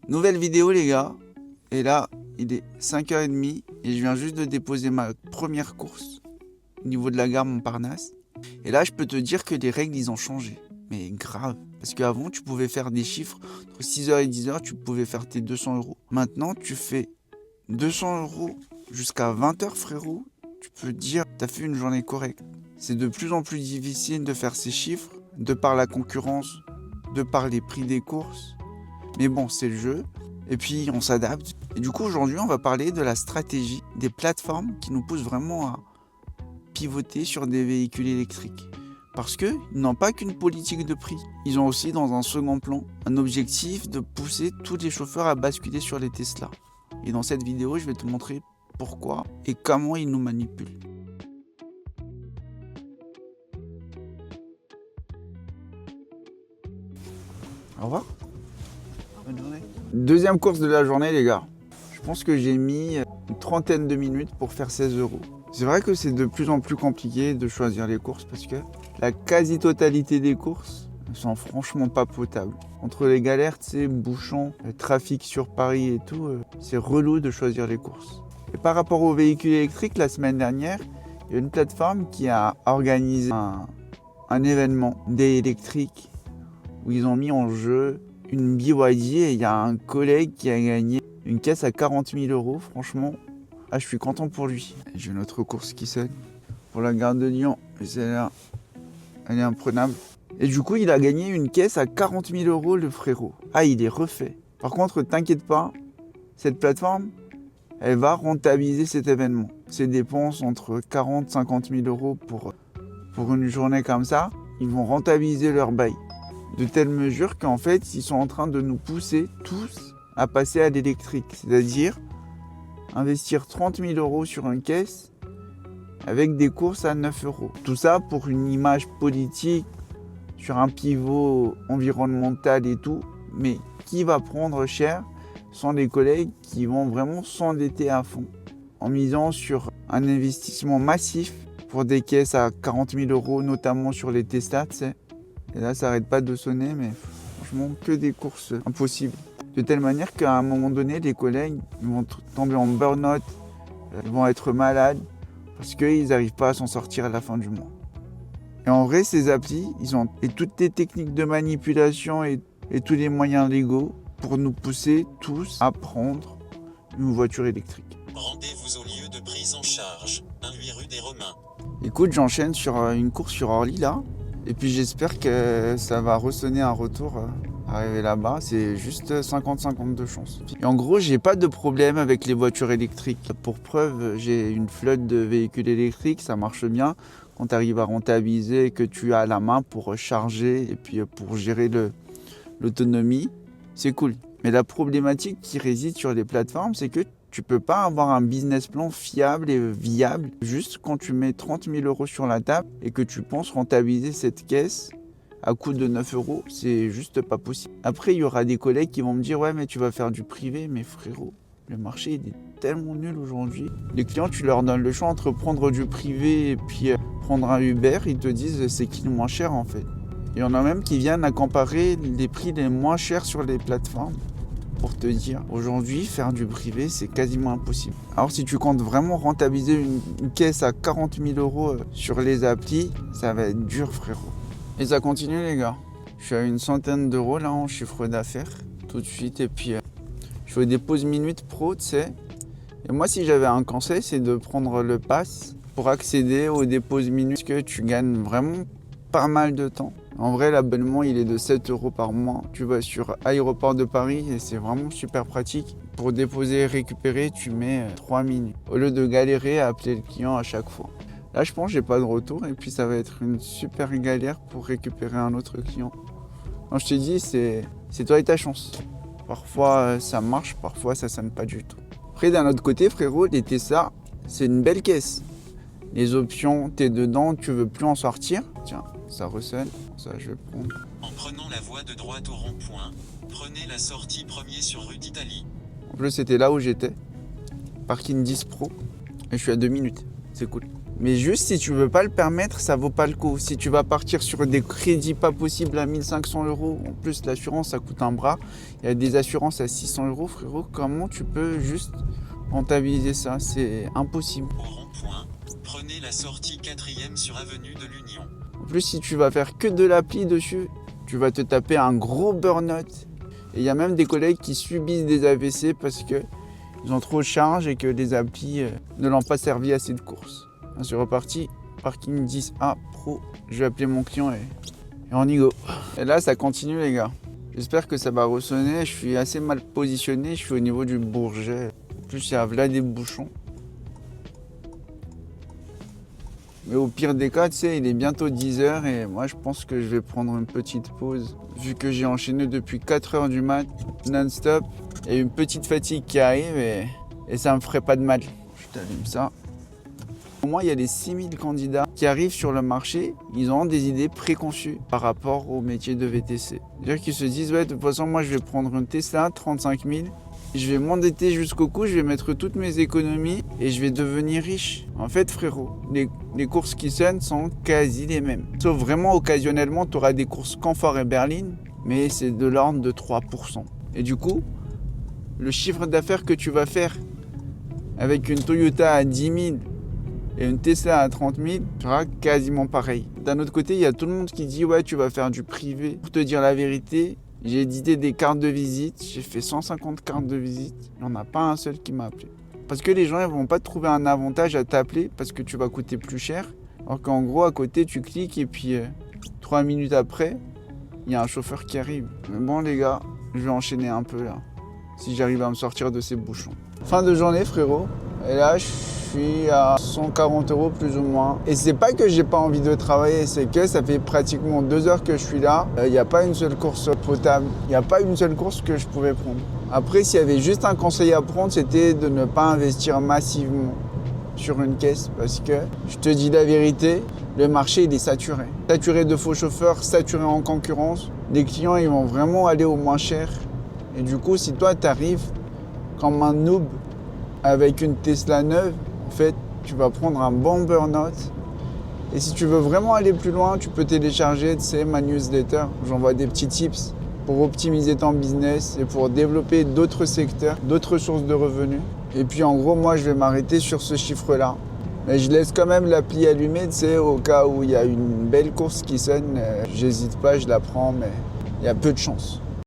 Nouvelle vidéo les gars, et là il est 5h30 et je viens juste de déposer ma première course au niveau de la gare Montparnasse. Et là je peux te dire que les règles ils ont changé, mais grave. Parce qu'avant tu pouvais faire des chiffres, entre 6h et 10h tu pouvais faire tes 200 €. Maintenant tu fais 200 € jusqu'à 20h frérot, tu peux dire que tu as fait une journée correcte. C'est de plus en plus difficile de faire ces chiffres, de par la concurrence, de par les prix des courses. Mais bon, c'est le jeu. Et puis, on s'adapte. Et du coup, aujourd'hui, on va parler de la stratégie des plateformes qui nous poussent vraiment à pivoter sur des véhicules électriques. Parce qu'ils n'ont pas qu'une politique de prix. Ils ont aussi, dans un second plan, un objectif de pousser tous les chauffeurs à basculer sur les Tesla. Et dans cette vidéo, je vais te montrer pourquoi et comment ils nous manipulent. Au revoir. Bonne journée. Deuxième course de la journée les gars. Je pense que j'ai mis une trentaine de minutes pour faire 16 €. C'est vrai que c'est de plus en plus compliqué de choisir les courses parce que la quasi-totalité des courses ne sont franchement pas potables. Entre les galères, tu sais, bouchons, le trafic sur Paris et tout, c'est relou de choisir les courses. Et par rapport aux véhicules électriques, la semaine dernière, il y a une plateforme qui a organisé un événement des électriques où ils ont mis en jeu une BYD et il y a un collègue qui a gagné une caisse à 40 000 €. Franchement, je suis content pour lui. J'ai une autre course qui sonne pour la gare de Lyon. Celle-là, elle est imprenable. Et du coup, il a gagné une caisse à 40 000 € le frérot. Ah, il est refait. Par contre, t'inquiète pas, cette plateforme, elle va rentabiliser cet événement. Ses dépenses entre 40 et 50 000 € pour une journée comme ça, ils vont rentabiliser leur bail. De telle mesure qu'en fait, ils sont en train de nous pousser tous à passer à l'électrique. C'est-à-dire investir 30 000 € sur une caisse avec des courses à 9 €. Tout ça pour une image politique, sur un pivot environnemental et tout. Mais qui va prendre cher sont les collègues qui vont vraiment s'endetter à fond en misant sur un investissement massif pour des caisses à 40 000 €, notamment sur les Tesla, tu sais. Et là, ça n'arrête pas de sonner, mais franchement, que des courses impossibles. De telle manière qu'à un moment donné, les collègues ils vont tomber en burn-out, ils vont être malades, parce qu'ils n'arrivent pas à s'en sortir à la fin du mois. Et en vrai, ces applis, ils ont et toutes les techniques de manipulation et tous les moyens légaux pour nous pousser tous à prendre une voiture électrique. Rendez-vous au lieu de prise en charge, 1-8 rue des Romains. Écoute, j'enchaîne sur une course sur Orly là. Et puis j'espère que ça va ressonner un retour arrivé là-bas. C'est juste 50-50 de chance. Et en gros, j'ai pas de problème avec les voitures électriques. Pour preuve, j'ai une flotte de véhicules électriques, ça marche bien. Quand tu arrives à rentabiliser, que tu as la main pour charger et puis pour gérer l'autonomie, c'est cool. Mais la problématique qui réside sur les plateformes, c'est que tu peux pas avoir un business plan fiable et viable juste quand tu mets 30 000 € sur la table et que tu penses rentabiliser cette caisse à coût de 9 €. C'est juste pas possible. Après, il y aura des collègues qui vont me dire « Ouais, mais tu vas faire du privé. » Mais frérot, le marché il est tellement nul aujourd'hui. Les clients, tu leur donnes le choix entre prendre du privé et puis prendre un Uber. Ils te disent « C'est qui le moins cher en fait ?» Il y en a même qui viennent à comparer les prix les moins chers sur les plateformes. Pour te dire, aujourd'hui, faire du privé, c'est quasiment impossible. Alors, si tu comptes vraiment rentabiliser une caisse à 40 000 € sur les applis, ça va être dur, frérot. Et ça continue, les gars. Je suis à une centaine d'euros, là, en chiffre d'affaires, tout de suite. Et puis, je fais des pauses minutes pro, tu sais. Et moi, si j'avais un conseil, c'est de prendre le pass pour accéder aux dépôts minutes, parce que tu gagnes vraiment pas mal de temps. En vrai, l'abonnement, il est de 7 € par mois. Tu vas sur Aéroport de Paris et c'est vraiment super pratique. Pour déposer et récupérer, tu mets 3 minutes. Au lieu de galérer à appeler le client à chaque fois. Là, je pense que j'ai pas de retour et puis ça va être une super galère pour récupérer un autre client. Donc, je te dis, c'est toi et ta chance. Parfois, ça marche, parfois, ça sonne pas du tout. Après, d'un autre côté, frérot, les Tesla, c'est une belle caisse. Les options, t'es dedans, tu veux plus en sortir. Tiens, ça ressonne. Ça, je vais prendre. En prenant la voie de droite au rond-point, prenez la sortie premier sur rue d'Italie. En plus, c'était là où j'étais. Parking 10 Pro. Et je suis à 2 minutes. C'est cool. Mais juste si tu veux pas le permettre, ça vaut pas le coup. Si tu vas partir sur des crédits pas possibles à 1500 €, en plus l'assurance ça coûte un bras, il y a des assurances à 600 € frérot, comment tu peux juste rentabiliser ça? C'est impossible. Au rond-point, prenez la sortie 4e sur avenue de l'Union. En plus si tu vas faire que de l'appli dessus, tu vas te taper un gros burn-out. Et il y a même des collègues qui subissent des AVC parce que ils ont trop de charge et que les applis ne l'ont pas servi assez de courses. C'est reparti, parking 10A Pro. Je vais appeler mon client et on y go. Et là, ça continue, les gars. J'espère que ça va ressonner. Je suis assez mal positionné. Je suis au niveau du Bourget. En plus, il y a là des bouchons. Mais au pire des cas, tu sais, il est bientôt 10h et moi, je pense que je vais prendre une petite pause. Vu que j'ai enchaîné depuis 4h du mat, non-stop, il y a une petite fatigue qui arrive et ça me ferait pas de mal. Je t'allume ça. Pour moi, il y a les 6000 candidats qui arrivent sur le marché, ils ont des idées préconçues par rapport au métier de VTC. C'est-à-dire qu'ils se disent, ouais, de toute façon, moi, je vais prendre une Tesla, 35 000, je vais m'endetter jusqu'au cou, je vais mettre toutes mes économies et je vais devenir riche. En fait, frérot, les courses qui sonnent sont quasi les mêmes. Sauf vraiment, occasionnellement, tu auras des courses confort et berline, mais c'est de l'ordre de 3%. Et du coup, le chiffre d'affaires que tu vas faire avec une Toyota à 10 000 et une Tesla à 30 000 sera quasiment pareil. D'un autre côté, il y a tout le monde qui dit ouais, tu vas faire du privé. Pour te dire la vérité, j'ai édité des cartes de visite, j'ai fait 150 cartes de visite, il n'y en a pas un seul qui m'a appelé. Parce que les gens ne vont pas trouver un avantage à t'appeler parce que tu vas coûter plus cher. Alors qu'en gros, à côté, tu cliques et puis 3 minutes après, il y a un chauffeur qui arrive. Mais bon les gars, je vais enchaîner un peu là, si j'arrive à me sortir de ces bouchons. Fin de journée frérot, et là je suis à 140 € plus ou moins. Et c'est pas que j'ai pas envie de travailler, c'est que ça fait pratiquement 2 heures que je suis là. Il n'y a pas une seule course potable, il n'y a pas une seule course que je pouvais prendre. Après, s'il y avait juste un conseil à prendre, c'était de ne pas investir massivement sur une caisse parce que, je te dis la vérité, le marché il est saturé. Saturé de faux chauffeurs, saturé en concurrence. Les clients ils vont vraiment aller au moins cher. Et du coup, si toi tu arrives comme un noob avec une Tesla neuve, en fait, tu vas prendre un bon burn-out. Et si tu veux vraiment aller plus loin, tu peux télécharger ma newsletter. J'envoie des petits tips pour optimiser ton business et pour développer d'autres secteurs, d'autres sources de revenus. Et puis en gros, moi, je vais m'arrêter sur ce chiffre-là. Mais je laisse quand même l'appli allumée, tu sais, au cas où il y a une belle course qui sonne. J'hésite pas, je la prends, mais il y a peu de chance.